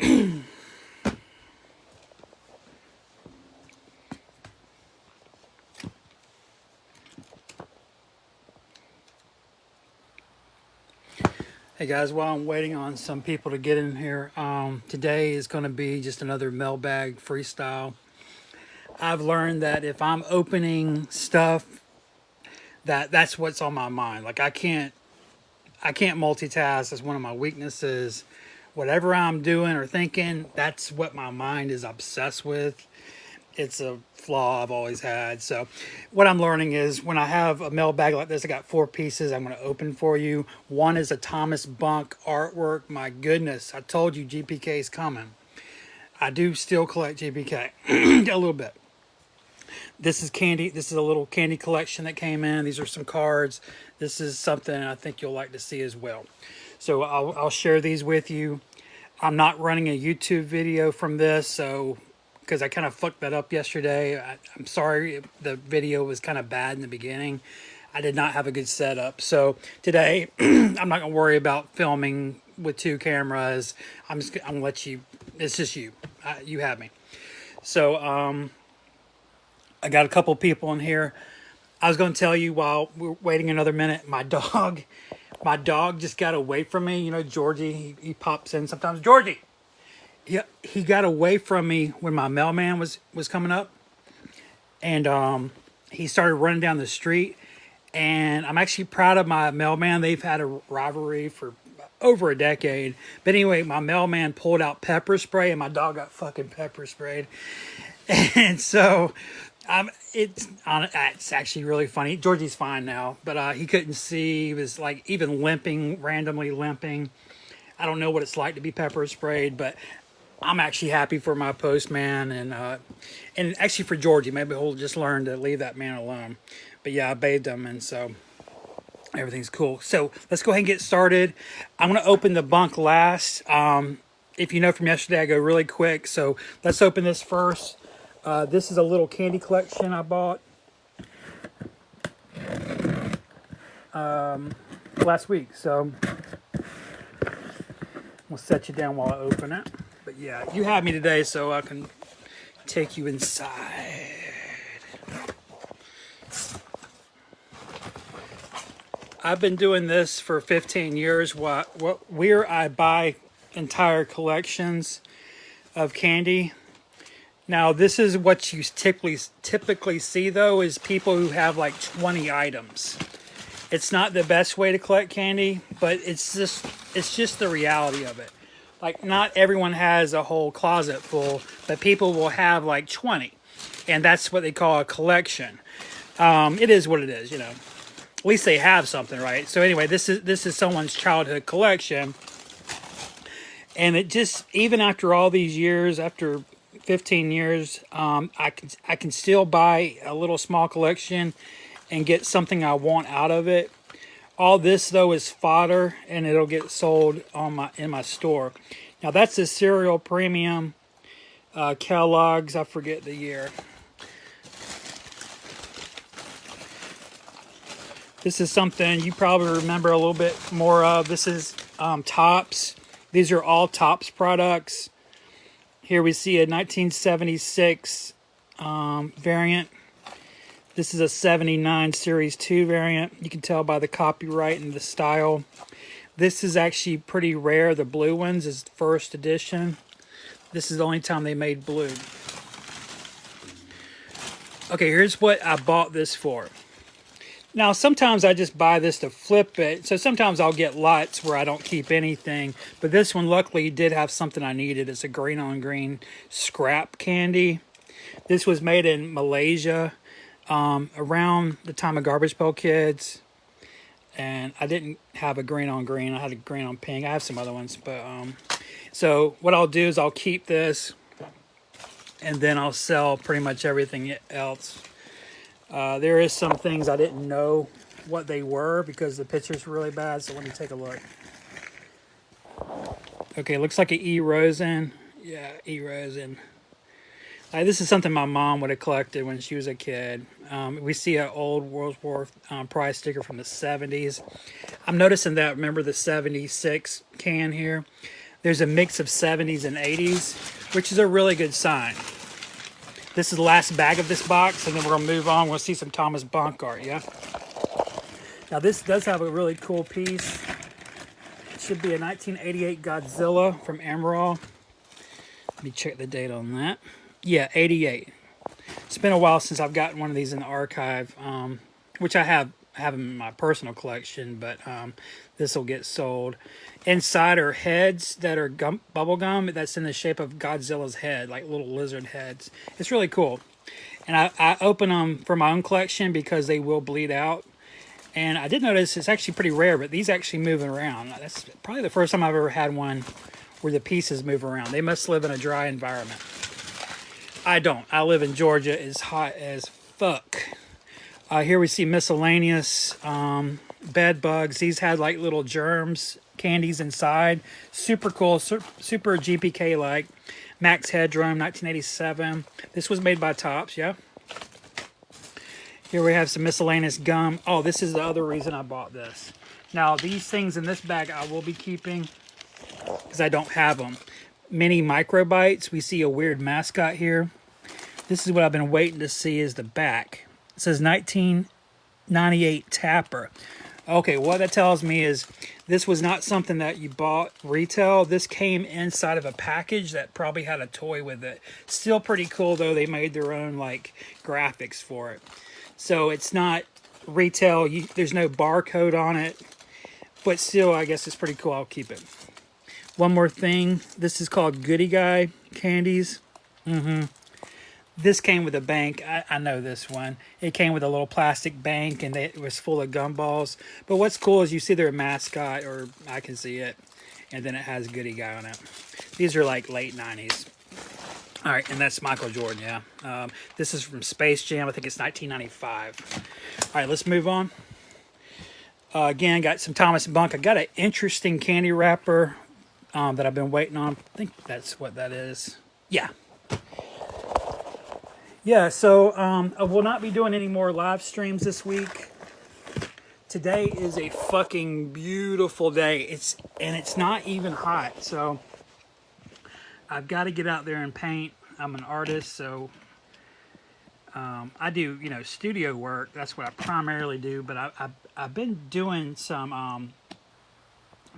Hey guys, while I'm waiting on some people to get in here, today is going to be just another mailbag freestyle. I've learned that if I'm opening stuff, that's what's on my mind. Like I can't multitask. That's one of my weaknesses. Whatever I'm doing or thinking, that's what my mind is obsessed with. It's a flaw I've always had. So what I'm learning is when I have a mailbag like this, I got 4 pieces I'm going to open for you. One is a Thomas Bunk artwork. My goodness, I told you GPK is coming. I do still collect GPK a little bit. This is candy. This is a little candy collection that came in. These are some cards. This is something I think you'll like to see as well. So I'll share these with you. I'm not running a YouTube video from this, so because I kind of fucked that up yesterday. I'm sorry, the video was kind of bad in the beginning. I did not have a good setup. So today, I'm not gonna worry about filming with 2 cameras. I'm gonna let you. It's just you. You have me. So I got a couple people in here. I was gonna tell you while we're waiting another minute. My dog just got away from me. You know, Georgie. He pops in sometimes. Georgie. Yeah, he got away from me when my mailman was coming up, and he started running down the street. And I'm actually proud of my mailman. They've had a rivalry for over a decade. But anyway, my mailman pulled out pepper spray, and my dog got fucking pepper sprayed. And so, it's actually really funny. Georgie's fine now, but he couldn't see. He was like even limping, randomly limping. I don't know what it's like to be pepper sprayed, but I'm actually happy for my postman and actually for Georgie. Maybe he'll just learn to leave that man alone. But yeah, I bathed him, and so everything's cool. So let's go ahead and get started. I'm going to open the bunk last. If you know from yesterday, I go really quick. So let's open this first. This is a little candy collection I bought last week. So we'll set you down while I open it. But yeah, you have me today, so I can take you inside. I've been doing this for 15 years. Where I buy entire collections of candy. Now, this is what you typically see though, is people who have like 20 items. It's not the best way to collect candy, but it's just the reality of it. Like, not everyone has a whole closet full, but people will have like 20, and that's what they call a collection. It is what it is, you know. At least they have something, right? So anyway, this is someone's childhood collection, and it just, even after all these years, after 15 years, I can still buy a little small collection and get something I want out of it. All this though is fodder, and it'll get sold in my store. Now that's a cereal premium Kellogg's. I forget the year. This is something you probably remember a little bit more of. This is Tops. These are all Tops products. Here we see a 1976 variant. This is a 79 Series 2 variant. You can tell by the copyright and the style. This is actually pretty rare. The blue ones is first edition. This is the only time they made blue. Okay, here's what I bought this for. Now, sometimes I just buy this to flip it. So sometimes I'll get lots where I don't keep anything. But this one, luckily, did have something I needed. It's a green on green scrap candy. This was made in Malaysia around the time of Garbage Pail Kids. And I didn't have a green on green. I had a green on pink. I have some other ones. But so what I'll do is I'll keep this. And then I'll sell pretty much everything else. There is some things I didn't know what they were because the picture's really bad, so let me take a look. Okay, looks like an E. Rosen. Yeah, E. Rosen. This is something my mom would have collected when she was a kid. We see an old World War prize sticker from the 70s. I'm noticing that, remember the 76 can here? there's a mix of 70s and 80s, which is a really good sign. This is the last bag of this box, and then we're going to move on. We'll see some Thomas Bunk art, yeah? Now, this does have a really cool piece. It should be a 1988 Godzilla from Emerald. Let me check the date on that. Yeah, 88. It's been a while since I've gotten one of these in the archive, which I have them in my personal collection, but this will get sold. Inside are heads that are bubble gum that's in the shape of Godzilla's head, like little lizard heads. It's really cool. And I open them for my own collection because they will bleed out. And I did notice it's actually pretty rare, but these actually move around. That's probably the first time I've ever had one where the pieces move around. They must live in a dry environment. I don't. I live in Georgia. It's hot as fuck. Here we see miscellaneous bed bugs. These had like little germs, candies inside. Super cool, super GPK like. Max Headroom, 1987. This was made by Topps, yeah. Here we have some miscellaneous gum. Oh, this is the other reason I bought this. Now, these things in this bag I will be keeping because I don't have them. Mini microbites. We see a weird mascot here. This is what I've been waiting to see is the back. It says 1998 Tapper. Okay, what that tells me is this was not something that you bought retail. This came inside of a package that probably had a toy with it. Still pretty cool though. They made their own like graphics for it. So it's not retail. There's no barcode on it. But still, I guess it's pretty cool. I'll keep it. One more thing. This is called Goody Guy candies. This came with a bank. I know this one. It came with a little plastic bank, and it was full of gumballs. But what's cool is you see their mascot, or I can see it, and then it has Goody Guy on it. These are like late 90s. All right, and that's Michael Jordan, yeah. This is from Space Jam. I think it's 1995. All right, let's move on. Again, got some Thomas Bunk. I got an interesting candy wrapper that I've been waiting on. I think that's what that is. Yeah. Yeah, so I will not be doing any more live streams this week. Today is a fucking beautiful day. It's not even hot, so I've got to get out there and paint. I'm an artist, so I do, studio work. That's what I primarily do, but I've been doing some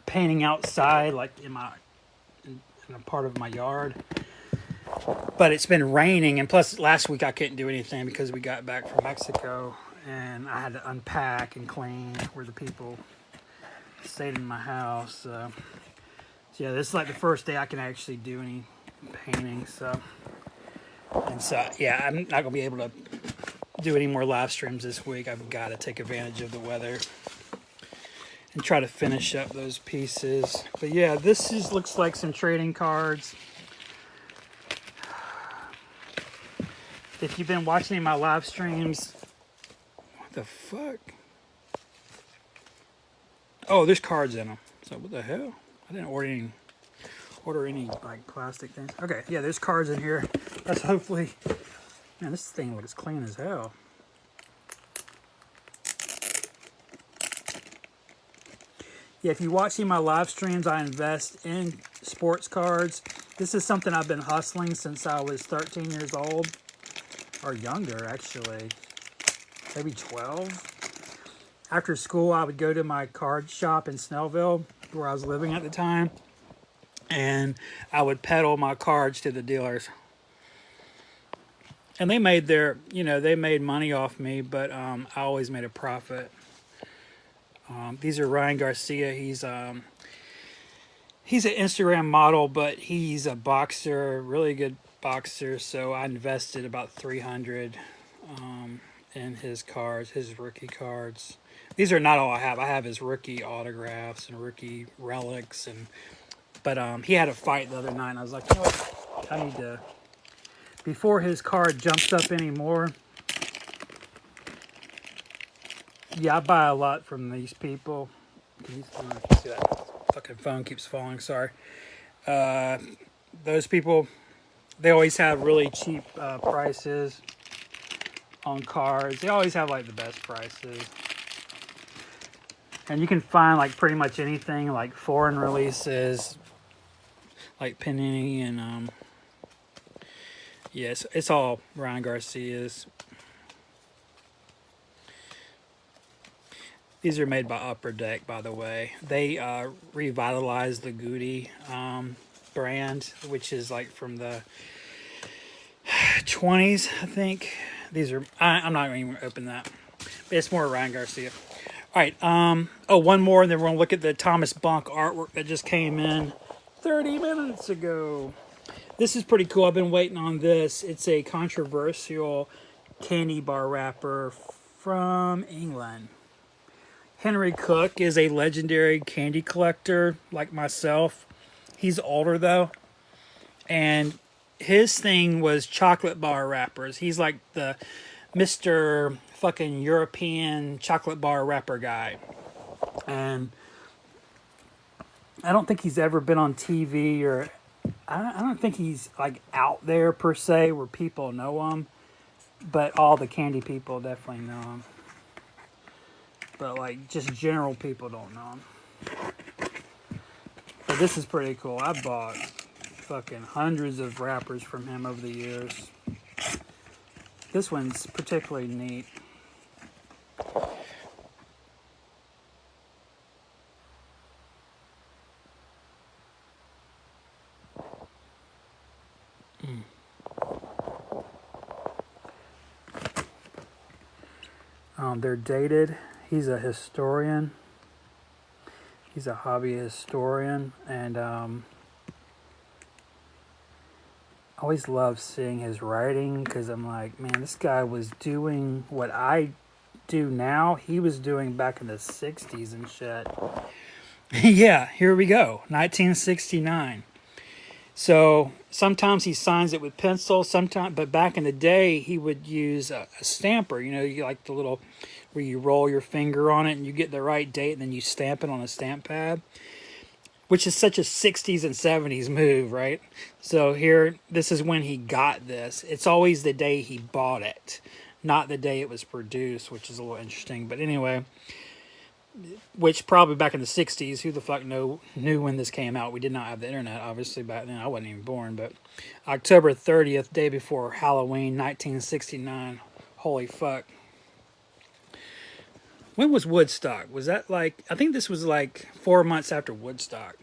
painting outside, like in a part of my yard. But it's been raining, and plus last week I couldn't do anything because we got back from Mexico, and I had to unpack and clean where the people stayed in my house. So yeah, this is like the first day I can actually do any painting. So yeah, I'm not gonna be able to do any more live streams this week. I've got to take advantage of the weather and try to finish up those pieces. But yeah, this looks like some trading cards. If you've been watching any of my live streams, what the fuck? Oh, there's cards in them. So what the hell? I didn't order any like plastic things. Okay, yeah, there's cards in here. That's hopefully, man, this thing looks clean as hell. Yeah, if you watch any of my live streams, I invest in sports cards. This is something I've been hustling since I was 13 years old. Or younger, actually. Maybe 12. After school, I would go to my card shop in Snellville, where I was living at the time, and I would peddle my cards to the dealers. And they made they made money off me, but I always made a profit. These are Ryan Garcia. He's an Instagram model, but he's a boxer, really good boxer. So I invested about $300 in his cards, his rookie cards. These are not all I have. I have his rookie autographs and rookie relics, but he had a fight the other night, and I was like, you know what? I need to, before his card jumps up anymore. Yeah, I buy a lot from these people. I don't know if you see that fucking phone keeps falling. Sorry. Those people, they always have really cheap prices on cards. They always have like the best prices. And you can find like pretty much anything, like foreign releases, like Panini and yes, it's all Ryan Garcia's. These are made by Upper Deck, by the way. They revitalized the Goody brand, which is like from the 20s, I think. These are, I'm not even going to open that. But it's more Ryan Garcia. All right. Oh, one more, and then we're going to look at the Thomas Bunk artwork that just came in 30 minutes ago. This is pretty cool. I've been waiting on this. It's a controversial candy bar wrapper from England. Henry Cook is a legendary candy collector like myself. He's older though. And his thing was chocolate bar wrappers. He's like the Mr. fucking European chocolate bar wrapper guy. And I don't think he's ever been on TV, or I don't think he's like out there per se where people know him. But all the candy people definitely know him. But like just general people don't know him. But this is pretty cool. I bought fucking hundreds of wrappers from him over the years. This one's particularly neat. They're dated. He's a historian. He's a hobby historian, and I always love seeing his writing because I'm like, man, this guy was doing what I do now. He was doing back in the 60s and shit. Yeah, here we go. 1969. So sometimes he signs it with pencil, sometimes, but back in the day he would use a stamper. You know, you like the little where you roll your finger on it and you get the right date and then you stamp it on a stamp pad, which is such a 60s and 70s move, right? So here, this is when he got this. It's always the day he bought it, not the day it was produced, which is a little interesting. But anyway, which probably back in the 60s, who the fuck knew when this came out? We did not have the internet, obviously, back then. I wasn't even born, but October 30th, day before Halloween, 1969. Holy fuck. When was Woodstock? Was that like, I think this was like 4 months after Woodstock.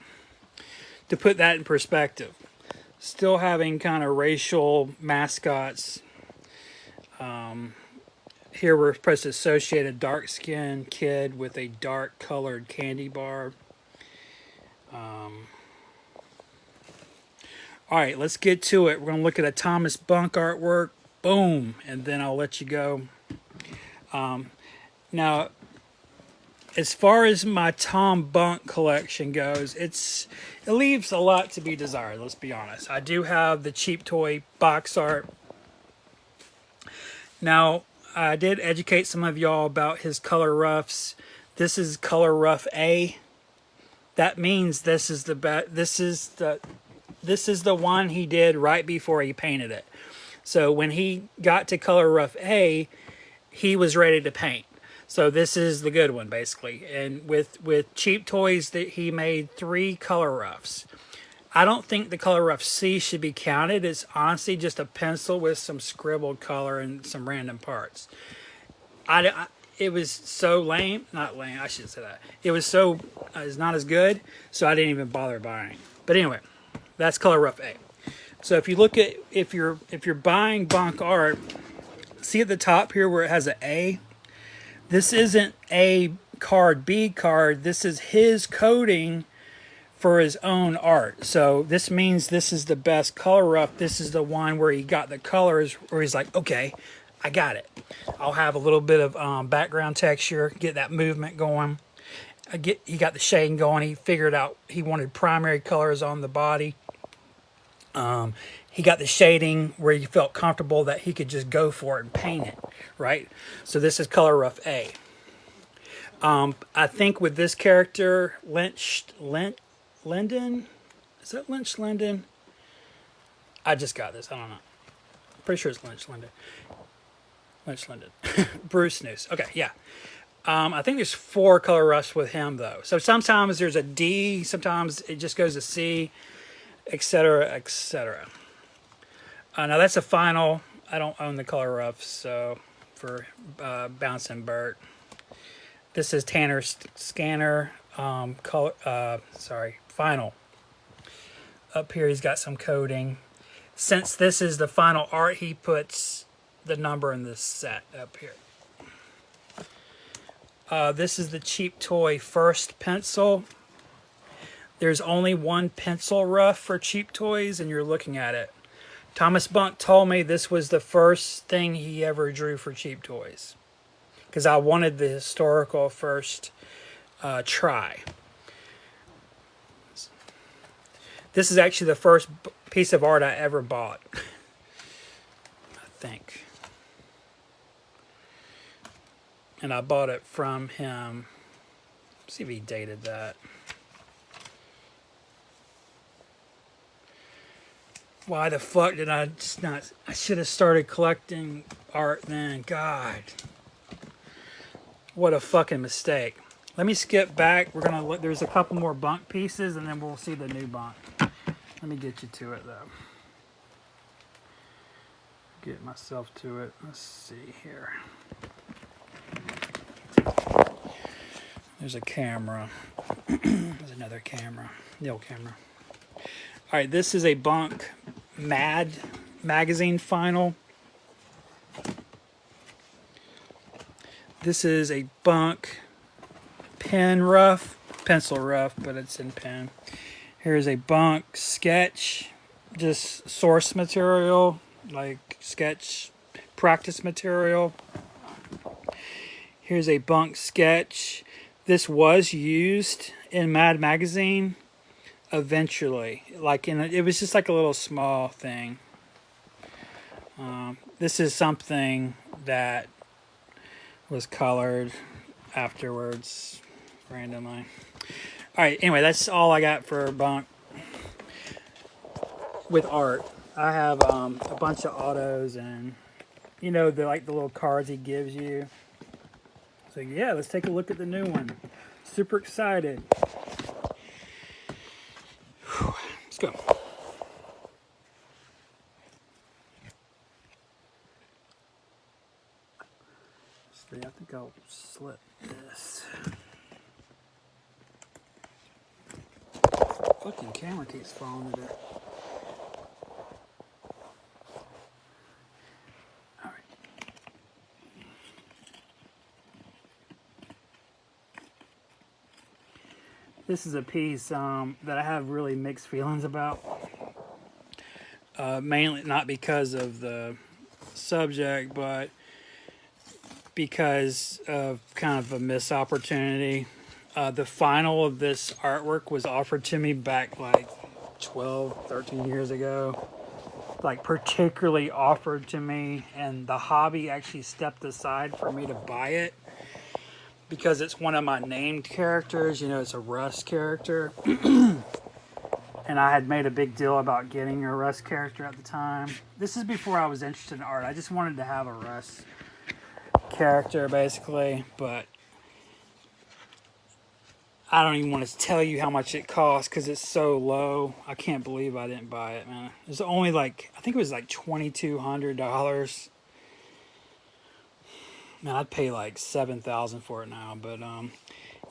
To put that in perspective. Still having kind of racial mascots. Here we're supposed to associate a dark-skinned kid with a dark-colored candy bar. All right, let's get to it. We're going to look at a Thomas Bunk artwork. Boom. And then I'll let you go. Now, as far as my Tom Bunk collection goes, it leaves a lot to be desired, let's be honest. I do have the cheap toy box art. Now, I did educate some of y'all about his color roughs. This is color rough A. That means this is the one he did right before he painted it. So when he got to color rough A, he was ready to paint. So this is the good one, basically. And with cheap toys, that he made 3 color roughs. I don't think the color rough C should be counted. It's honestly just a pencil with some scribbled color and some random parts. It was so lame. Not lame, I shouldn't say that. It was so, it's not as good, so I didn't even bother buying. But anyway, that's color rough A. So if you look at, if you're buying Bonk art, see at the top here where it has an A? This isn't A card, B card. This is his coding for his own art. So this means this is the best color rough. This is the one where he got the colors where he's like, okay, I got it. I'll have a little bit of background texture, get that movement going. He got the shading going. He figured out he wanted primary colors on the body. He got the shading where he felt comfortable that he could just go for it and paint it, right? So this is color rough A. I think with this character, Linden? Is that Lynch Linden? I just got this. I don't know. Pretty sure it's Lynch Linden. Lynch Linden. Bruce Noose. Okay, yeah. I think there's 4 color roughs with him, though. So sometimes there's a D. Sometimes it just goes to C. etc., etc. Now that's a final. I don't own the color rough, so for Bouncing Bert. This is Tanner's scanner. Color. Sorry, final. Up here, he's got some coding. Since this is the final art, he puts the number in this set up here. This is the Cheap Toy first pencil. There's only one pencil rough for Cheap Toys, and you're looking at it. Thomas Bunk told me this was the first thing he ever drew for Cheap Toys, because I wanted the historical first try. This is actually the first piece of art I ever bought, I think. And I bought it from him. Let's see if he dated that. Why the fuck did I just not... I should have started collecting art then. God. What a fucking mistake. Let me skip back. We're gonna look. There's a couple more Bunk pieces, and then we'll see the new Bunk. Let me get you to it, though. Get myself to it. Let's see here. There's a camera. There's another camera. The old camera. All right, this is a Bunk Mad magazine final. This is a Bunk pen rough, pencil rough, but it's in pen. Here's a Bunk sketch, just source material, like sketch practice material. Here's a Bunk sketch. This was used in Mad Magazine eventually, like it was just like a little small thing. This is something that was colored afterwards randomly. All right, anyway, that's all I got for Bunk with art. I have a bunch of autos, and you know, the little cards he gives you. So yeah, let's take a look at the new one. Super excited. Whew. Let's go. See, I think I'll slip this. Fucking camera keeps falling today. All right. This is a piece that I have really mixed feelings about. Mainly not because of the subject, but because of kind of a missed opportunity. The final of this artwork was offered to me back like 12, 13 years ago. Like particularly offered to me, and the hobby actually stepped aside for me to buy it because it's one of my named characters. You know, it's a Russ character. And I had made a big deal about getting a Russ character at the time. This is before I was interested in art. I just wanted to have a Russ character, basically. But I don't even want to tell you how much it cost because it's so low. I can't believe I didn't buy it, man. It was only like, I think it was like $2,200. Man, I'd pay like $7,000 for it now. But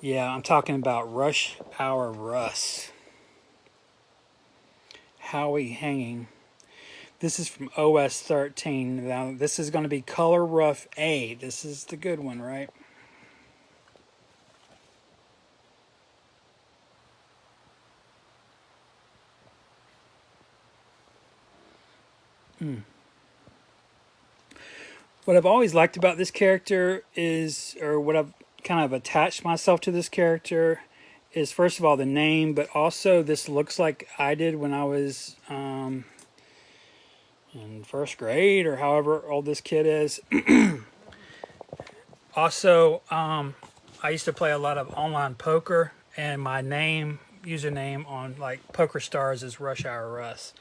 yeah, I'm talking about Rush Hour Russ. Howie hanging. This is from OS 13. Now, this is going to be Color Rough A. This is the good one, right? What I've always liked about this character is, or what I've kind of attached myself to this character is, first of all, the name, but also this looks like I did when I was in first grade or however old this kid is. Also, I used to play a lot of online poker, and my username on like Poker Stars is Rush Hour Russ.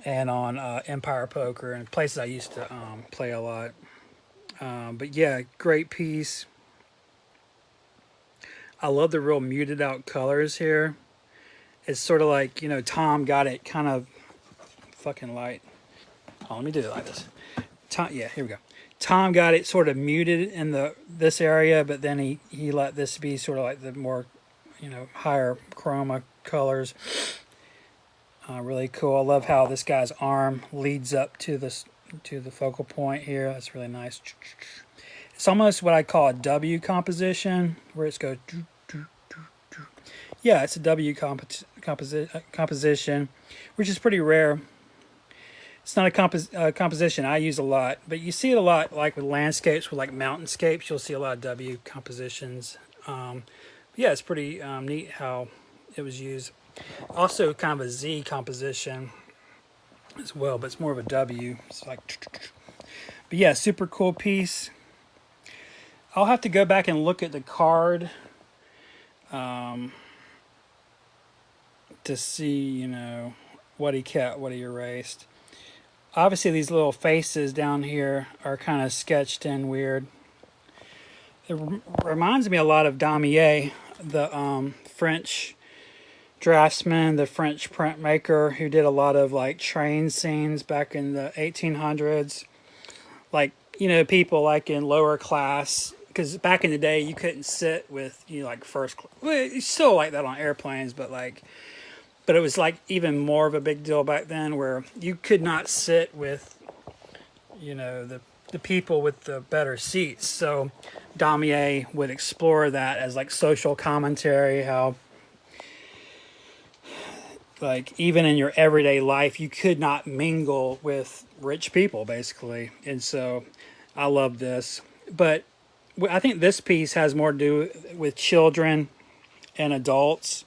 And on Empire Poker and places I used to play a lot. But yeah, great piece. I love the real muted out colors here. It's sort of like, you know, Tom got it kind of fucking light. Oh, let me do it like this. Tom, yeah, here we go. Tom got it sort of muted in this area, but then he let this be sort of like the more, you know, higher chroma colors. Really cool. I love how this guy's arm leads up to the focal point here. That's really nice. It's almost what I call a W composition, where it's go. Yeah, it's a W composition, which is pretty rare. It's not a composition I use a lot, but you see it a lot, like with landscapes, with like mountainscapes. You'll see a lot of W compositions. Yeah, it's pretty neat how it was used. Also, kind of a Z composition as well, but it's more of a W. It's like, but yeah, super cool piece. I'll have to go back and look at the card to see, you know, what he kept, what he erased. Obviously, these little faces down here are kind of sketched in weird. It reminds me a lot of Damier, the French draftsman, the French printmaker who did a lot of like train scenes back in the 1800s. Like, you know, people like in lower class, because back in the day you couldn't sit with, you know, like first class. Well, it's still like that on airplanes, but it was like even more of a big deal back then, where you could not sit with, you know, the people with the better seats. So Damier would explore that as like social commentary, how like even in your everyday life you could not mingle with rich people, basically. And so I love this. But I think this piece has more to do with children and adults.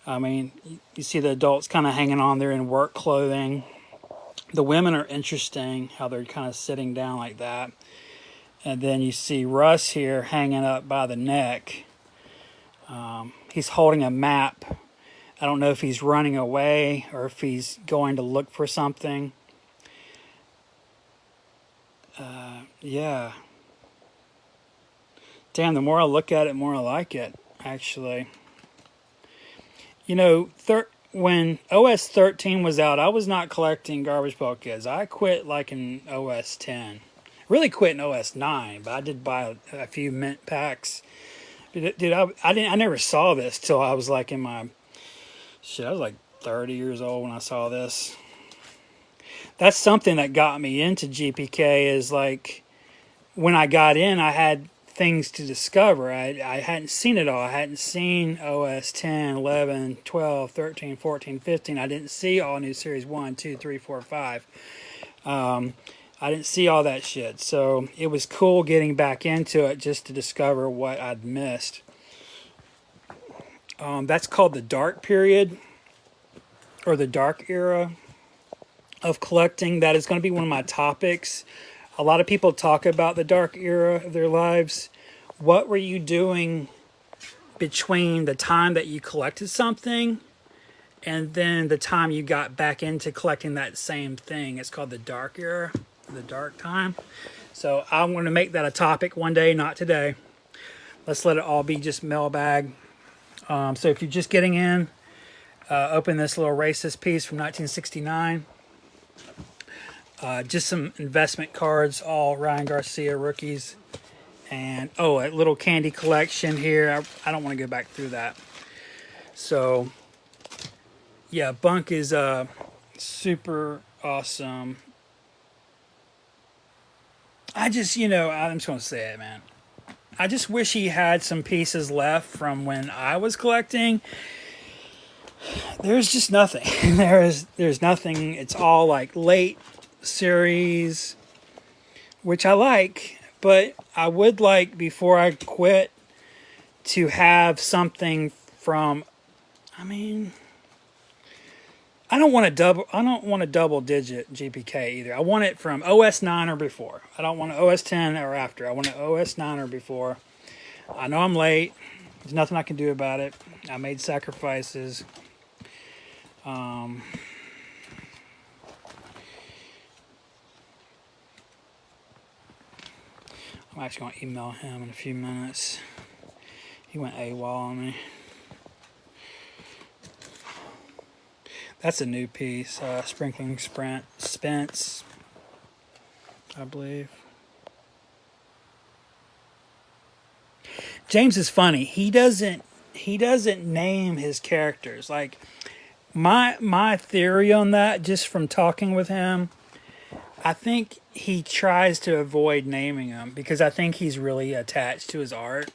I mean, you see the adults kind of hanging on there in work clothing. The women are interesting, how they're kind of sitting down like that. And then you see Russ here hanging up by the neck. He's holding a map. I don't know if he's running away or if he's going to look for something. Yeah. Damn, the more I look at it, the more I like it, actually. You know, when OS 13 was out, I was not collecting Garbage Pail Kids. I quit like in OS 10. Really quit in OS 9, but I did buy a few mint packs. Dude, I never saw this till I was like in my... Shit, I was like 30 years old when I saw this. That's something that got me into GPK, is like when I got in, I had things to discover. I hadn't seen it all. I hadn't seen OS 10, 11, 12, 13, 14, 15. I didn't see all new series 1, 2, 3, 4, 5. I didn't see all that shit. So it was cool getting back into it just to discover what I'd missed. That's called the dark period, or the dark era of collecting. That is going to be one of my topics. A lot of people talk about the dark era of their lives. What were you doing between the time that you collected something and then the time you got back into collecting that same thing? It's called the dark era, the dark time. So I'm going to make that a topic one day, not today. Let's let it all be just mailbag. So if you're just getting in, open this little racist piece from 1969. Just some investment cards, all Ryan Garcia rookies. And, oh, a little candy collection here. I don't want to go back through that. So, yeah, Bunk is super awesome. I'm just going to say it, man. I just wish he had some pieces left from when I was collecting. There's just nothing. There's nothing. It's all like late series, which I like, but I would like, before I quit, to have something from, I mean, I don't want a double digit GPK either. I want it from OS 9 or before. I don't want an OS 10 or after. I want an OS 9 or before. I know I'm late. There's nothing I can do about it. I made sacrifices. I'm actually going to email him in a few minutes. He went AWOL on me. That's a new piece. Sprinkling Sprint Spence, I believe. James is funny. He doesn't name his characters. Like my theory on that, just from talking with him, I think he tries to avoid naming them because I think he's really attached to his art,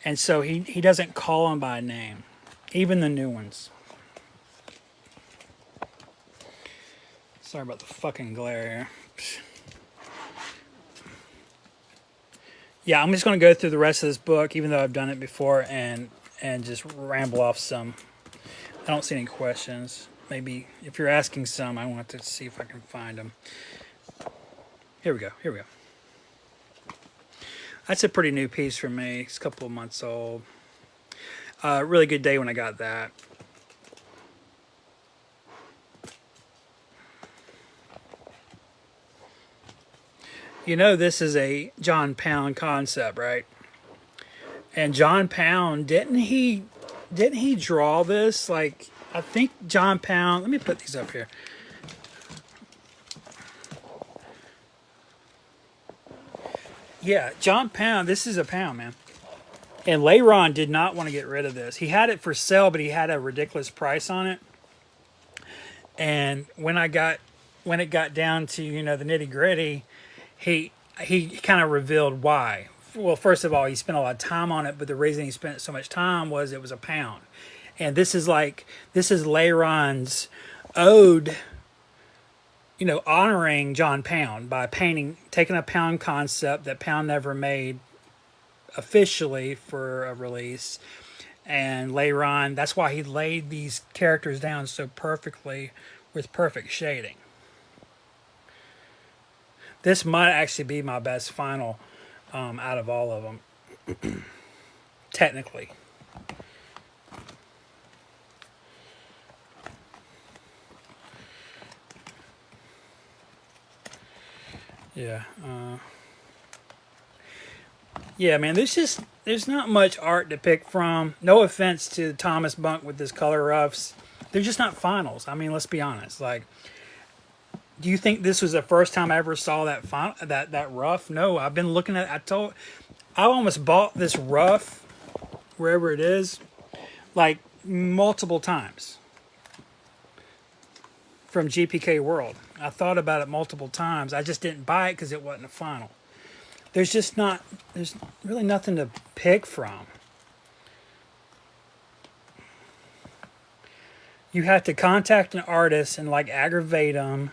and so he doesn't call them by name, even the new ones. Sorry about the fucking glare here. Yeah, I'm just going to go through the rest of this book, even though I've done it before, and just ramble off some. I don't see any questions. Maybe if you're asking some, I want to see if I can find them. Here we go. Here we go. That's a pretty new piece for me. It's a couple of months old. Really good day when I got that. You know, this is a John Pound concept, right? And John Pound, didn't he draw this? Like, I think John Pound, let me put these up here. Yeah, John Pound, this is a pound, man. And Leiron did not want to get rid of this. He had it for sale, but he had a ridiculous price on it. And when it got down to, the nitty gritty, he kind of revealed why. Well, first of all, he spent a lot of time on it, but the reason he spent so much time was it was a pound. And this is Leiron's ode, honoring John Pound by taking a pound concept that Pound never made officially for a release. And Leiron, that's why he laid these characters down so perfectly with perfect shading. This might actually be my best final out of all of them, technically. Yeah. Yeah, man, there's not much art to pick from. No offense to Thomas Bunk with his color roughs. They're just not finals. I mean, let's be honest. Like, do you think this was the first time I ever saw that rough? No, I've been looking at. I almost bought this rough, wherever it is, like multiple times from GPK World. I thought about it multiple times. I just didn't buy it because it wasn't a final. There's really nothing to pick from. You have to contact an artist and like aggravate them.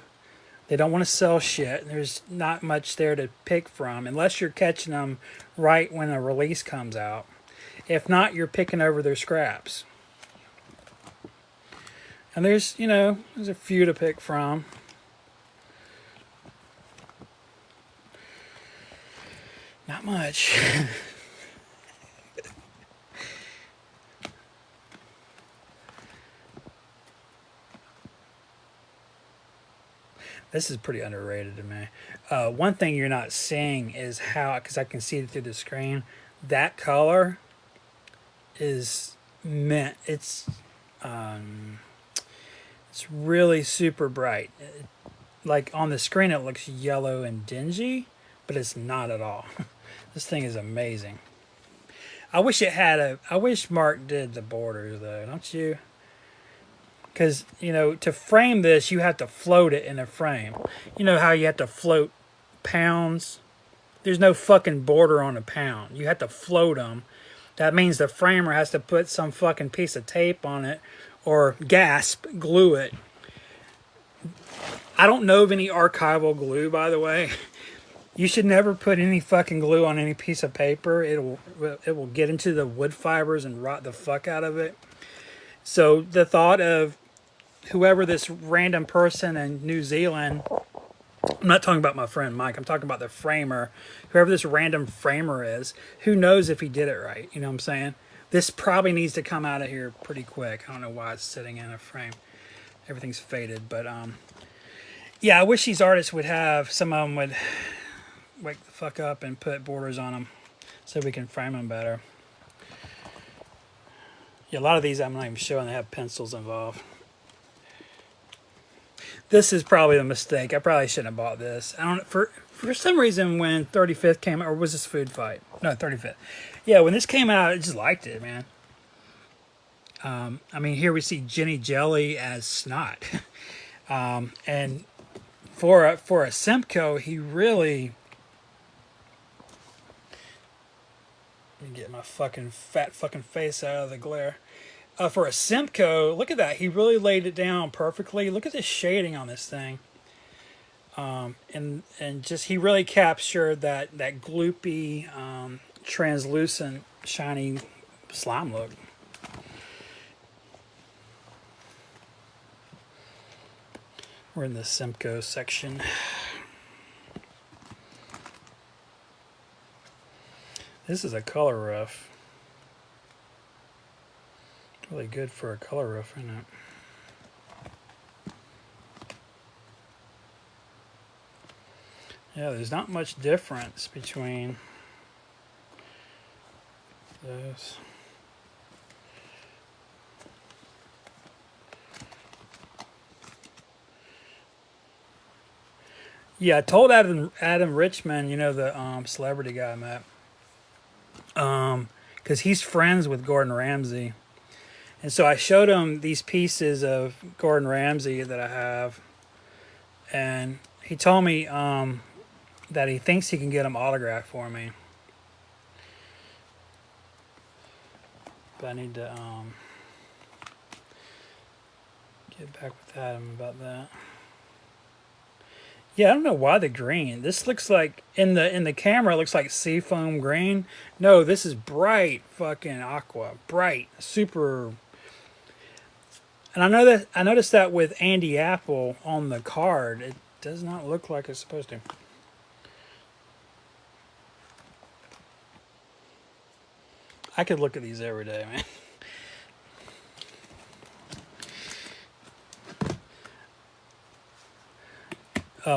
They don't want to sell shit. There's not much there to pick from unless you're catching them right when a release comes out. If not, you're picking over their scraps. And there's a few to pick from. Not much. This is pretty underrated to me. One thing you're not seeing is how, because I can see it through the screen, that color is mint. It's really super bright. Like on the screen, it looks yellow and dingy, but it's not at all. This thing is amazing. I wish Mark did the borders though, don't you? Because, to frame this, you have to float it in a frame. You know how you have to float pounds? There's no fucking border on a pound. You have to float them. That means the framer has to put some fucking piece of tape on it or glue it. I don't know of any archival glue, by the way. You should never put any fucking glue on any piece of paper. It will get into the wood fibers and rot the fuck out of it. So the thought of whoever this random person in New Zealand, I'm not talking about my friend Mike, I'm talking about the framer, whoever this random framer is, who knows if he did it right, you know what I'm saying? This probably needs to come out of here pretty quick. I don't know why it's sitting in a frame. Everything's faded, but yeah, I wish these artists would have, some of them would wake the fuck up and put borders on them so we can frame them better. Yeah, a lot of these I'm not even showing, they have pencils involved. This is probably a mistake. I probably shouldn't have bought this. I don't for some reason when 35th came out, or was this Food Fight? No, 35th. Yeah, when this came out, I just liked it, man. I mean, here we see Jenny Jelly as Snot, and for a Simcoe, he really. Let me get my fucking fat fucking face out of the glare. For a Simcoe, look at that. He really laid it down perfectly. Look at the shading on this thing. And just he really captured that gloopy, translucent, shiny slime look. We're in the Simcoe section. This is a color rough. Really good for a color roof, isn't it? Yeah, there's not much difference between those. Yeah, I told Adam Richman, you know, the celebrity guy I met, because he's friends with Gordon Ramsay. And so I showed him these pieces of Gordon Ramsay that I have, and he told me that he thinks he can get them autographed for me. But I need to get back with Adam about that. Yeah, I don't know why the green. This looks like in the camera it looks like seafoam green. No, this is bright fucking aqua, bright, super. And I noticed that with Andy Apple on the card, it does not look like it's supposed to. I could look at these every day, man.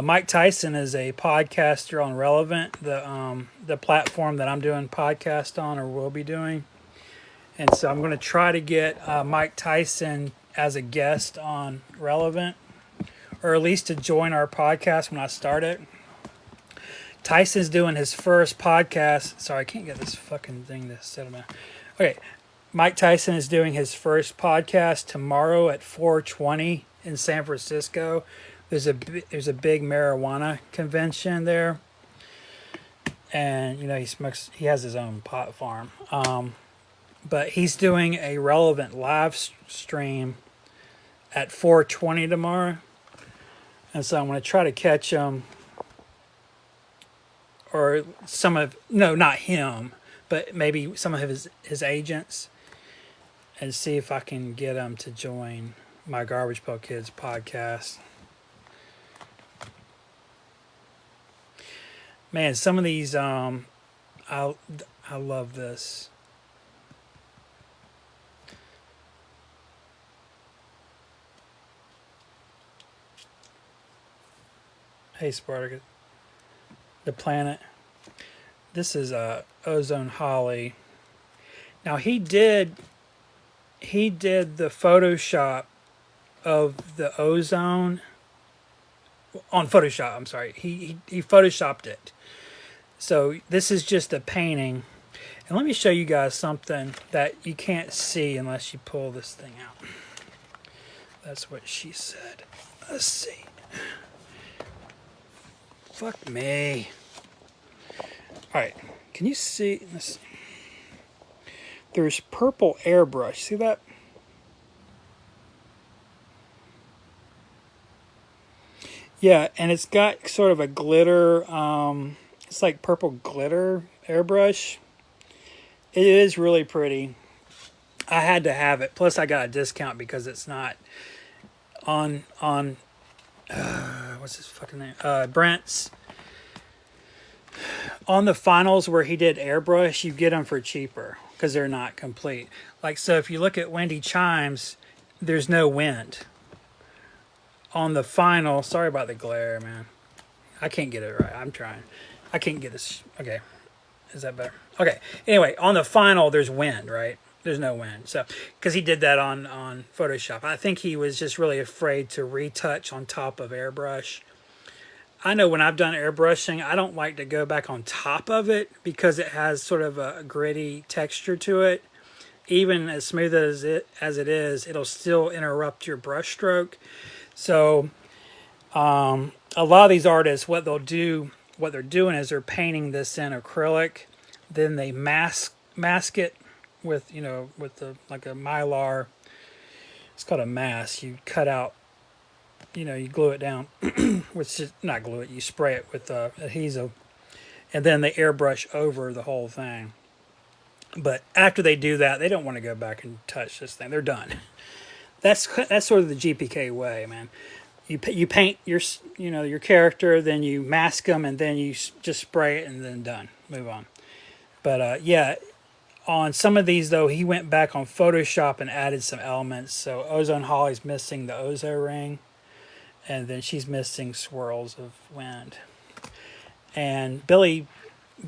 Mike Tyson is a podcaster on Relevant, the platform that I'm doing podcast on or will be doing. And so I'm going to try to get Mike Tyson as a guest on Relevant, or at least to join our podcast when I start it. Tyson's doing his first podcast. Sorry, I can't get this fucking thing to settle down. Okay, Mike Tyson is doing his first podcast tomorrow at 4:20 in San Francisco. There's a big marijuana convention there, and you know he has his own pot farm. But he's doing a Relevant live stream at 4:20 tomorrow, and so I'm going to try to catch him, or not him, but maybe some of his agents, and see if I can get him to join my Garbage Pail Kids podcast. Man, some of these, I love this. Hey, Spartacus. The Planet. This is Ozone Holly. Now he did the Photoshop of the ozone on Photoshop. I'm sorry. He Photoshopped it. So this is just a painting. And let me show you guys something that you can't see unless you pull this thing out. That's what she said. Let's see. Fuck me. Alright, can you see? Let's see. There's purple airbrush. See that? Yeah, and it's got sort of a glitter, it's like purple glitter airbrush. It is really pretty. I had to have it. Plus I got a discount because it's not on what's his fucking name? Brent's. On the finals where he did airbrush, you get them for cheaper because they're not complete. Like, so if you look at Windy Chimes, there's no wind. On the final, sorry about the glare, man. I can't get it right. I'm trying. I can't get this. Okay. Is that better? Okay. Anyway, on the final, there's wind, right? There's no wind. So, because he did that on Photoshop. I think he was just really afraid to retouch on top of airbrush. I know when I've done airbrushing, I don't like to go back on top of it because it has sort of a gritty texture to it. Even as smooth as it is, it'll still interrupt your brush stroke. So a lot of these artists, what they're doing is they're painting this in acrylic, then they mask it with, with like a mylar. It's called a mask. You cut out, you glue it down, which is not glue it. You spray it with adhesive, and then they airbrush over the whole thing. But after they do that, they don't want to go back and touch this thing. They're done. That's sort of the GPK way, man. You paint your character, then you mask them, and then you just spray it, and then done. Move on. But yeah, on some of these though, he went back on Photoshop and added some elements. So Ozone Holly's missing the Ozo ring, and then she's missing swirls of wind. And Billy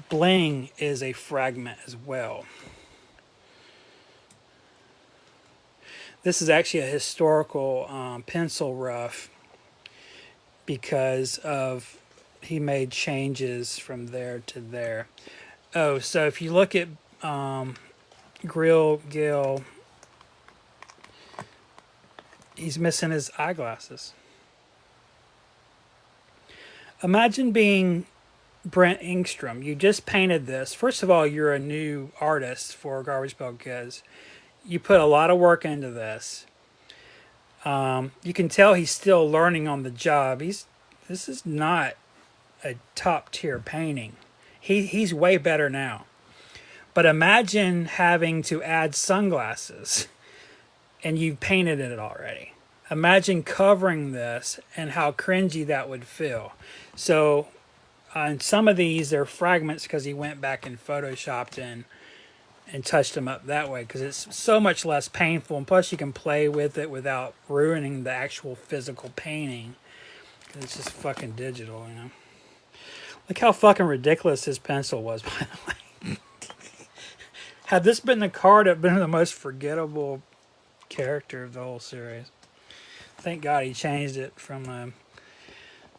Bling is a fragment as well. This is actually a historical pencil rough because of he made changes from there to there. Oh, so if you look at Grill Gill, he's missing his eyeglasses. Imagine being Brent Ingstrom. You just painted this. First of all, you're a new artist for Garbage Pail Kids. You put a lot of work into this. You can tell he's still learning on the job. This is not a top tier painting. He's way better now. But imagine having to add sunglasses and you've painted it already. Imagine covering this and how cringy that would feel. So on some of these, they're fragments because he went back and photoshopped and touched them up that way because it's so much less painful. And plus you can play with it without ruining the actual physical painting. It's just fucking digital, Look how fucking ridiculous his pencil was, by the way. Had this been the card, it'd been the most forgettable character of the whole series. Thank God he changed it from a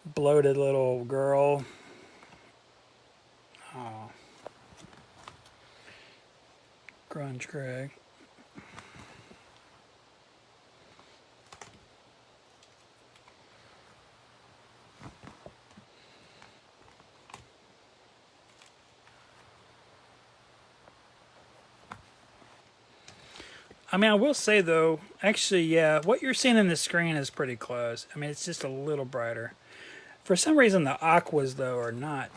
bloated little girl. Oh. Grunge Craig. I mean, I will say though, actually, yeah, what you're seeing in the screen is pretty close. I mean, it's just a little brighter. For some reason, the aquas though are not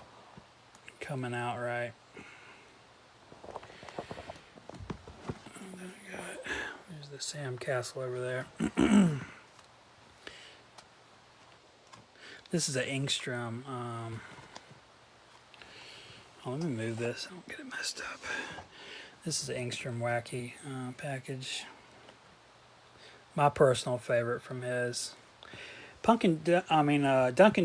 coming out right. There's the Sam Castle over there. This is an Ingstrom. Let me move this. I don't get it messed up. This is an Ingstrom Wacky package. My personal favorite from his. Dunkin'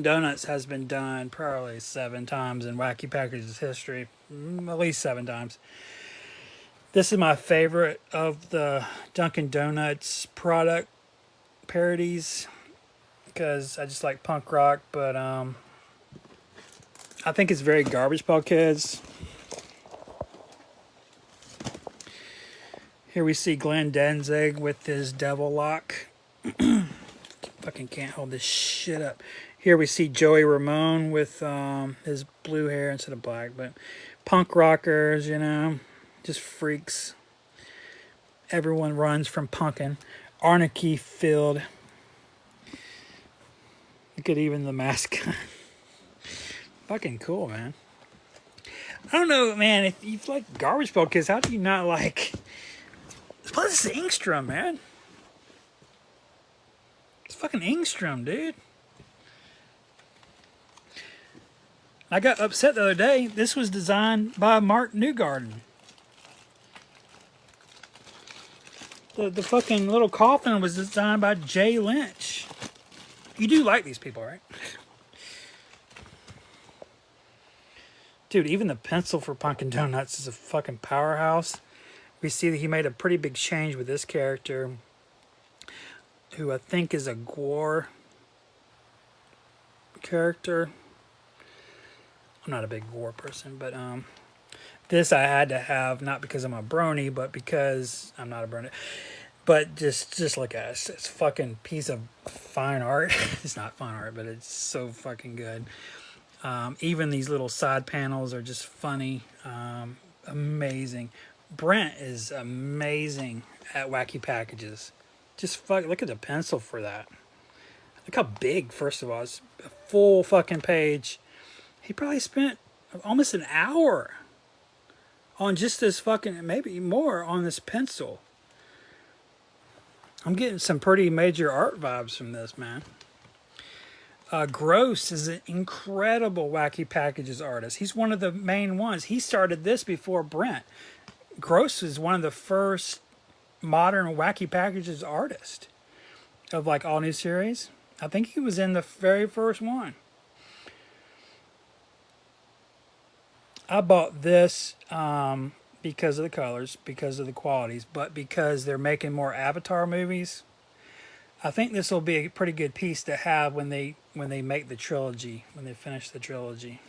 Donuts has been done probably 7 times in Wacky Packages history. At least 7 times. This is my favorite of the Dunkin' Donuts product parodies because I just like punk rock, but I think it's very Garbage Pail Kids. Here we see Glenn Danzig with his devil lock. Fucking can't hold this shit up. Here we see Joey Ramone with his blue hair instead of black, but punk rockers, just freaks. Everyone runs from punkin'. Anarchy filled. Look at even the mascot. Fucking cool, man. I don't know, man, if you like Garbage Pail Kids, how do you not like... Plus, this is Ingstrom, man. It's fucking Ingstrom, dude. I got upset the other day. This was designed by Mark Newgarden. The fucking little coffin was designed by Jay Lynch. You do like these people, right? Dude, even the pencil for Dunkin' Donuts is a fucking powerhouse. we see that he made a pretty big change with this character, who I think is a gore character. I'm not a big gore person, but this I had to have, not because I'm a brony, but because I'm not a brony. But just look at it. It's a fucking piece of fine art. It's not fine art, but it's so fucking good. Even these little side panels are just funny. Amazing. Brent is amazing at wacky packages. Just look at the pencil for that. Look how big, first of all. It's a full fucking page. He probably spent almost an hour on just this fucking, maybe more, on this pencil. I'm getting some pretty major art vibes from this, man. Gross is an incredible wacky packages artist. He's one of the main ones. He started this before Brent. Gross is one of the first modern wacky packages artists of like all new series. I think he was in the very first one. I bought this because of the colors, because of the qualities, but because they're making more Avatar movies. I think this will be a pretty good piece to have when they make the trilogy, when they finish the trilogy.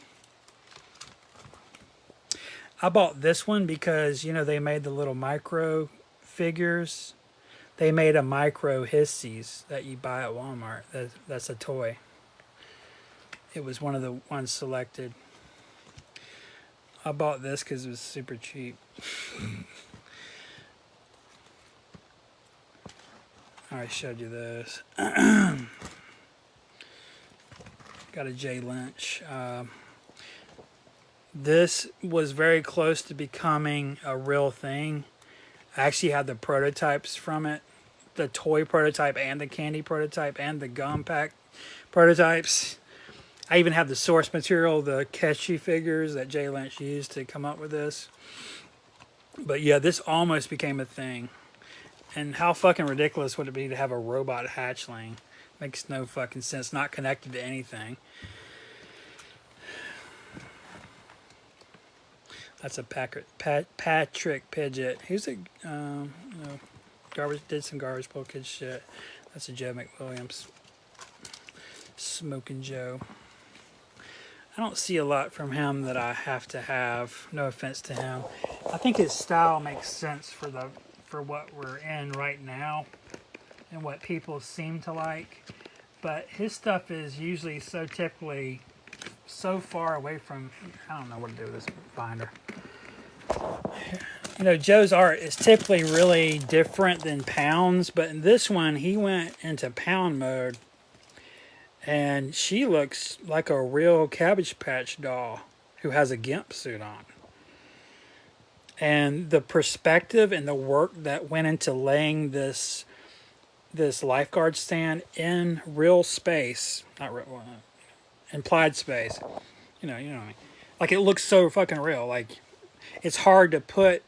I bought this one because, you know, they made the little micro figures. They made a micro Hissies that you buy at Walmart. That's a toy. It was one of the ones selected. I bought this because it was super cheap. I already showed you this. Got a J Lynch. This was very close to becoming a real thing. I actually had the prototypes from it. The toy prototype and the candy prototype and the gum pack prototypes. I even have the source material, the Ketchy figures that Jay Lynch used to come up with this. But yeah, this almost became a thing. And how fucking ridiculous would it be to have a robot hatchling? Makes no fucking sense. Not connected to anything. That's a Patrick Pidgeot. He's a garbage. Did some Garbage Pail Kids shit. That's a Joe McWilliams. Smoking Joe. I don't see a lot from him that I have to have. No offense to him. I think his style makes sense for what we're in right now and what people seem to like. But his stuff is usually so typically so far away from. I don't know what to do with this binder. You know, Joe's art is typically really different than Pound's, but in this one, he went into Pound mode. And she looks like a real Cabbage Patch doll who has a gimp suit on. And the perspective and the work that went into laying this lifeguard stand in real space, not real, implied space. You know what I mean? Like, it looks so fucking real. Like, it's hard to put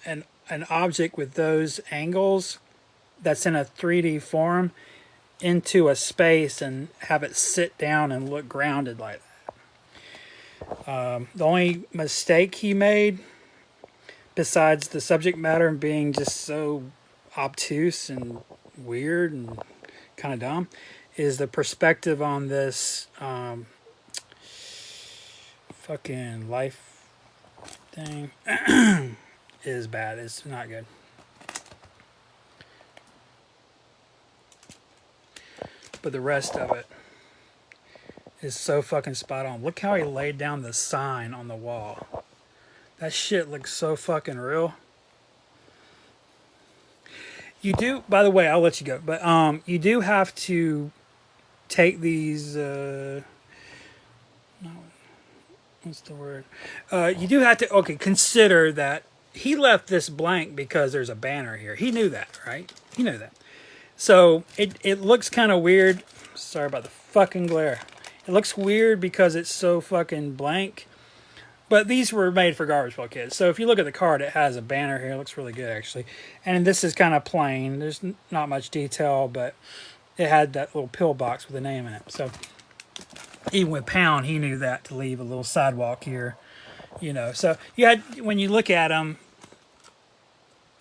an object with those angles that's in a 3D form into a space and have it sit down and look grounded like that. The only mistake he made, besides the subject matter being just so obtuse and weird and kind of dumb, is the perspective on this fucking life thing is bad. It's not good. But the rest of it is so fucking spot on. Look how he laid down the sign on the wall. That shit looks so fucking real. You do, by the way, I'll let you go, but you do have to take these, no, what's the word? You do have to, consider that he left this blank because there's a banner here. He knew that, right? He knew that. So it looks kind of weird. Sorry about the fucking glare. It looks weird because it's so fucking blank. But these were made for Garbage Pail Kids. So if you look at the card, it has a banner here. It looks really good, actually. And this is kind of plain. There's not much detail, but it had that little pill box with a name in it. So even with Pound, he knew that to leave a little sidewalk here. You know, so you had, when you look at them,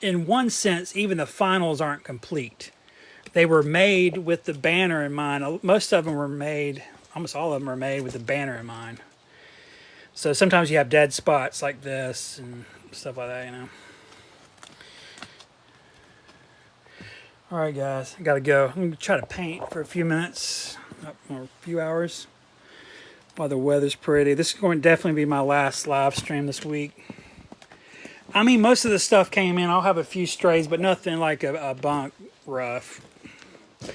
in one sense, even the finals aren't complete. They were made with the banner in mind. Most of them were made, almost all of them are made with the banner in mind. So sometimes you have dead spots like this and stuff like that, you know. All right, guys, I gotta go. I'm gonna try to paint for a few minutes or a few hours while the weather's pretty. This is going to definitely be my last live stream this week. I mean, most of the stuff came in. I'll have a few strays, but nothing like a bunk rough. I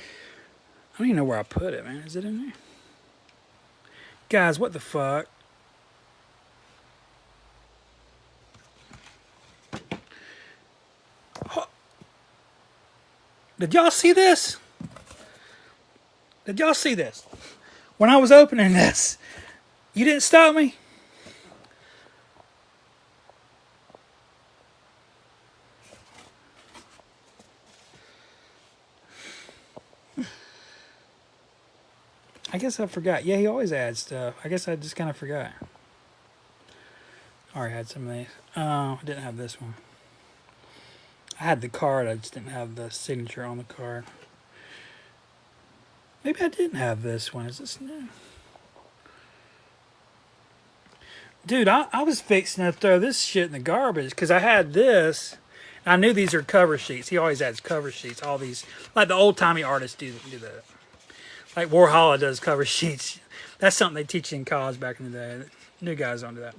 don't even know where I put it, man. Is it in there? Guys, what the fuck? Did y'all see this? Did y'all see this? When I was opening this, you didn't stop me? I guess I forgot. Yeah, he always adds stuff. I guess I just kind of forgot. I already had some of these. I didn't have this one. I had the card. I just didn't have the signature on the card. Maybe I didn't have this one. Is this new? Dude, I was fixing to throw this shit in the garbage because I had this. I knew these are cover sheets. He always adds cover sheets. All these, like the old-timey artists do that. Like Warhola does cover sheets. That's something they teach you in college back in the day. New guys don't do that.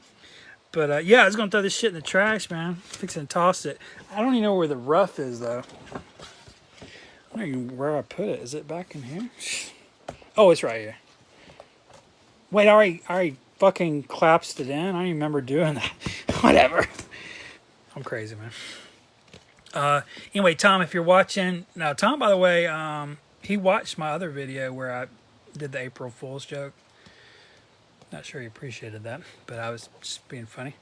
But yeah, I was going to throw this shit in the trash, man. Fixing to toss it. I don't even know where the rough is, though. I don't even know where I put it. Is it back in here? Oh, it's right here. Wait, I already fucking collapsed it in. I don't even remember doing that. Whatever. I'm crazy, man. Anyway, Tom, if you're watching... Now, Tom, by the way, he watched my other video where I did the April Fool's joke. Not sure he appreciated that, but I was just being funny.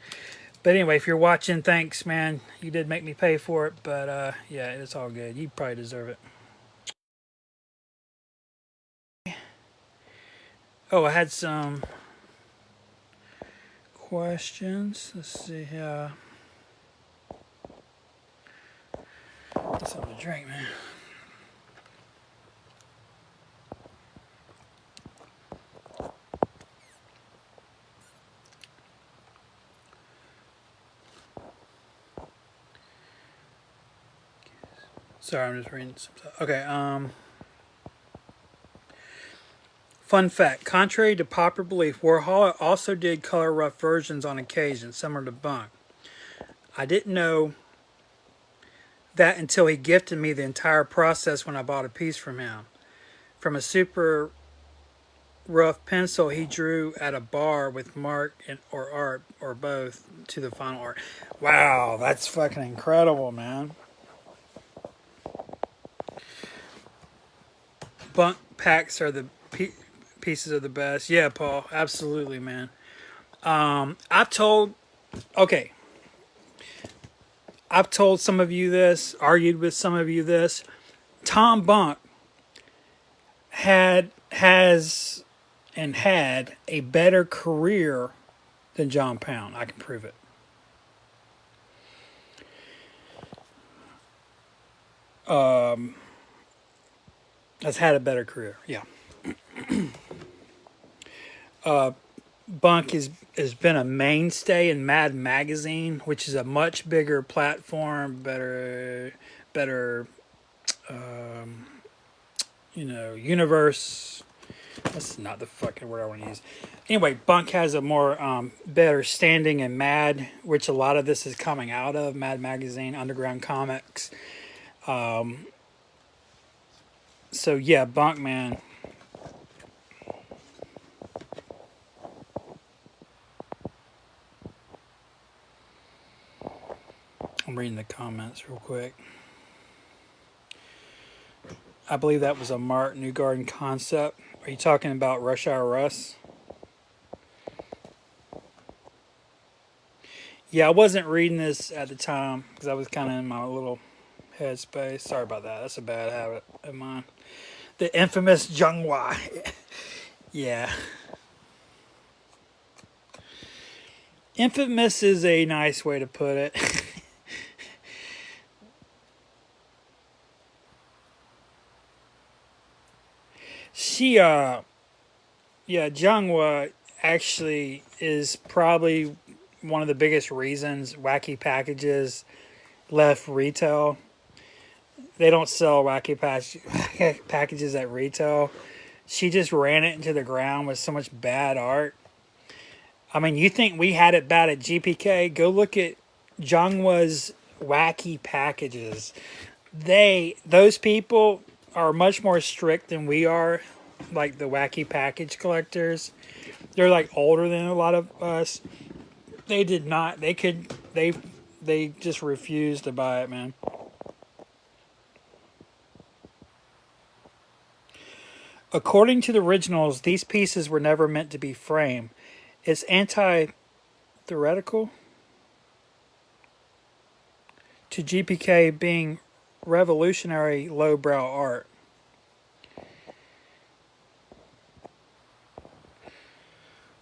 But anyway, if you're watching, thanks, man. You did make me pay for it, but yeah, it's all good. You probably deserve it. Oh, I had some questions. Let's see here. Get something to drink, man. Sorry, I'm just reading some stuff. Okay, fun fact. Contrary to popular belief, Warhol also did color rough versions on occasion, similar to Bunk. I didn't know that until he gifted me the entire process when I bought a piece from him. From a super rough pencil he drew at a bar with mark or art or both to the final art. Wow, that's fucking incredible, man. Bunk packs are the pieces are the best. Yeah, Paul, absolutely, man. I've told some of you this, argued with some of you this. Tom Bunk had a better career than John Pound. I can prove it. Has had a better career. Yeah. Bunk has been a mainstay in Mad Magazine, which is a much bigger platform, better, universe. That's not the fucking word I want to use. Anyway, Bunk has a more better standing in Mad, which a lot of this is coming out of Mad Magazine, Underground Comics. So yeah, Bunk, man. I'm reading the comments real quick. I believe that was a Mark Newgarden concept. Are you talking about Rush Hour Russ? Yeah, I wasn't reading this at the time because I was kind of in my little headspace. Sorry about that. That's a bad habit of mine. The infamous Junghwa. Yeah. Infamous is a nice way to put it. She, yeah, Jungwa actually is probably one of the biggest reasons Wacky Packages left retail. They don't sell packages at retail. She just ran it into the ground with so much bad art. I mean, you think we had it bad at GPK? Go look at Jungwa's Wacky Packages. Those people are much more strict than we are, like the Wacky Package collectors. They're like older than a lot of us. They did not. They just refused to buy it, man. According to the originals, these pieces were never meant to be framed. It's anti-theoretical to GPK being revolutionary lowbrow art.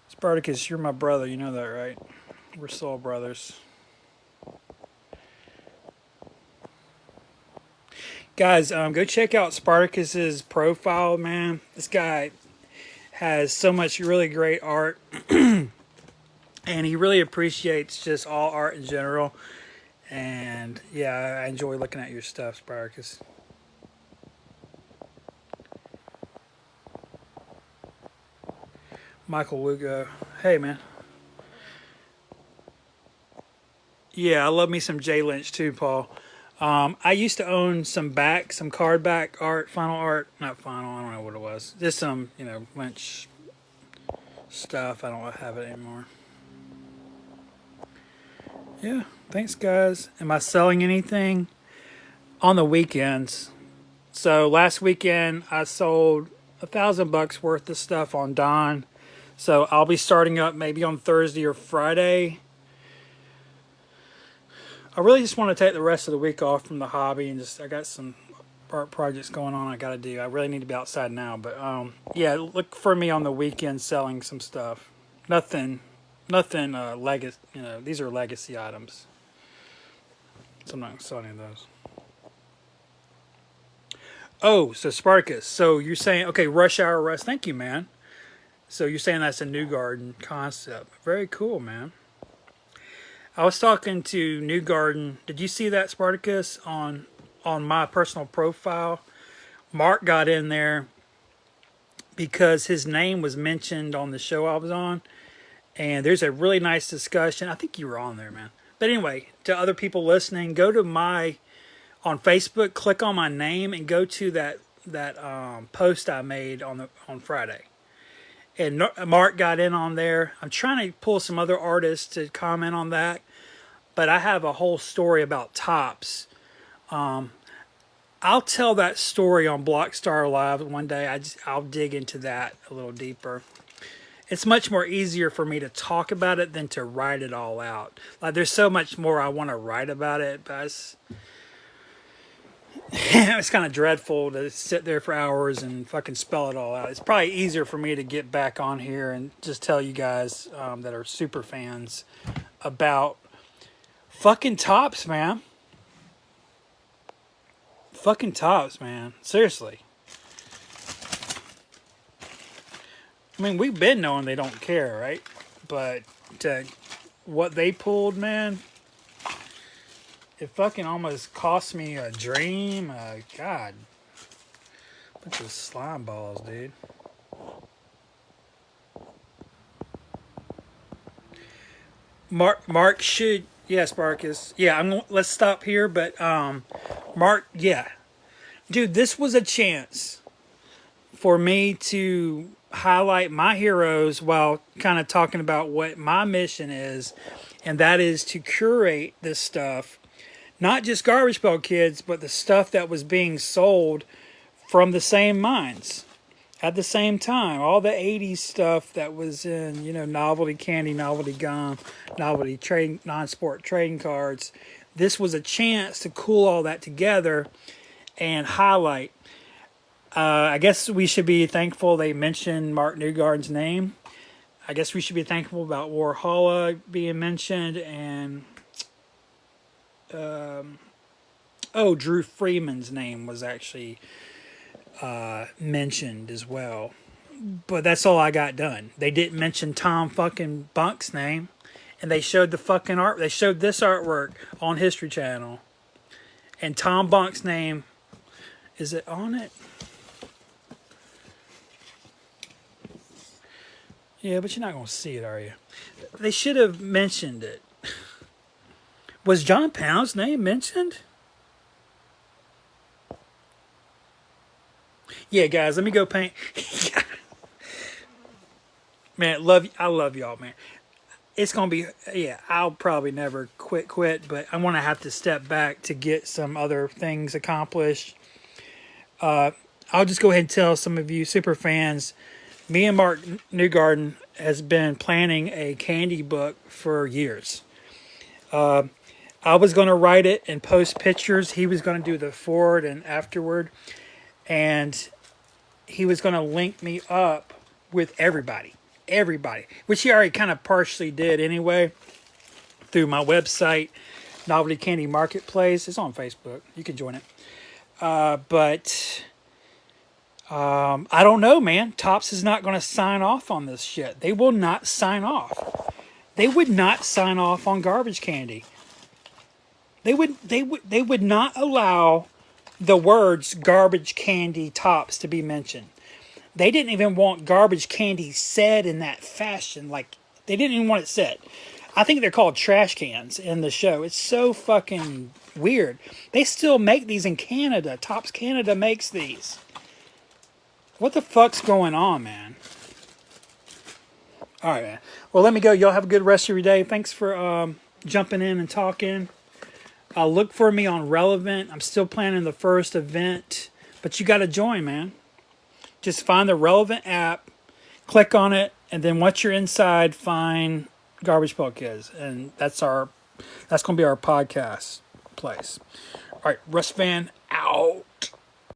Spartacus, you're my brother. You know that, right? We're soul brothers. Guys, go check out Spartacus's profile, man. This guy has so much really great art, and he really appreciates just all art in general. And yeah, I enjoy looking at your stuff, Spartacus. Michael Lugo, hey man. Yeah, I love me some Jay Lynch too, Paul. I used to own some card back art, final art, not final, I don't know what it was. Just some, Lynch stuff. I don't have it anymore. Yeah, thanks guys. Am I selling anything? On the weekends. So last weekend I sold $1,000 worth of stuff on Don. So I'll be starting up maybe on Thursday or Friday. I really just want to take the rest of the week off from the hobby and I got some art projects going on I got to do. I really need to be outside now, but yeah, look for me on the weekend selling some stuff. Nothing legacy. These are legacy items. So I'm not selling any of those. Oh, so Spartacus. So you're saying, okay, Rush Hour Russ. Thank you, man. So you're saying that's a New Garden concept. Very cool, man. I was talking to New Garden. Did you see that, Spartacus, on my personal profile? Mark got in there because his name was mentioned on the show I was on. And there's a really nice discussion. I think you were on there, man. But anyway, to other people listening, go to on Facebook, click on my name, and go to that post I made on Friday. And Mark got in on there. I'm trying to pull some other artists to comment on that, but I have a whole story about tops. I'll tell that story on Blockstar Live one day. I'll dig into that a little deeper. It's much more easier for me to talk about it than to write it all out. Like there's so much more I want to write about it, but it's kind of dreadful to sit there for hours and fucking spell it all out. It's probably easier for me to get back on here and just tell you guys that are super fans about fucking tops, man. Fucking tops, man. Seriously. I mean, we've been knowing they don't care, right? But what they pulled, man, it fucking almost cost me a dream. God. Bunch of slime balls, dude. Mark should, yes, Marcus. Yeah, let's stop here, but Mark, yeah. Dude, this was a chance for me to highlight my heroes while kind of talking about what my mission is, and that is to curate this stuff. Not just Garbage Pail Kids, but the stuff that was being sold from the same mines at the same time. All the 80s stuff that was in, novelty candy, novelty gum, novelty non-sport trading cards. This was a chance to cool all that together and highlight. I guess we should be thankful they mentioned Mark Newgarden's name. I guess we should be thankful about Warhola being mentioned and Drew Freeman's name was actually mentioned as well. But that's all I got done. They didn't mention Tom fucking Bunk's name. And they showed the fucking art. They showed this artwork on History Channel. And Tom Bunk's name, is it on it? Yeah, but you're not going to see it, are you? They should have mentioned it. Was John Pound's name mentioned? Yeah, guys, let me go paint. Man, I love y'all, man. It's going to be, yeah, I'll probably never quit, but I want to have to step back to get some other things accomplished. I'll just go ahead and tell some of you super fans, me and Mark Newgarden has been planning a candy book for years. I was going to write it and post pictures. He was going to do the forward and afterward. And he was going to link me up with everybody, which he already kind of partially did anyway through my website, Novelty Candy Marketplace. It's on Facebook. You can join it. But I don't know, man. Topps is not going to sign off on this shit. They will not sign off. They would not sign off on garbage candy. They would not allow the words garbage candy Topps to be mentioned. They didn't even want garbage candy said in that fashion. Like, they didn't even want it said. I think they're called trash cans in the show. It's so fucking weird. They still make these in Canada. Topps Canada makes these. What the fuck's going on, man? All right, man. Well, let me go. Y'all have a good rest of your day. Thanks for jumping in and talking. Look for me on Relevant. I'm still planning the first event, but you got to join, man. Just find the Relevant app, click on it, and then once you're inside, find Garbage Pail Kids, and that's going to be our podcast place. All right, Russ Van out.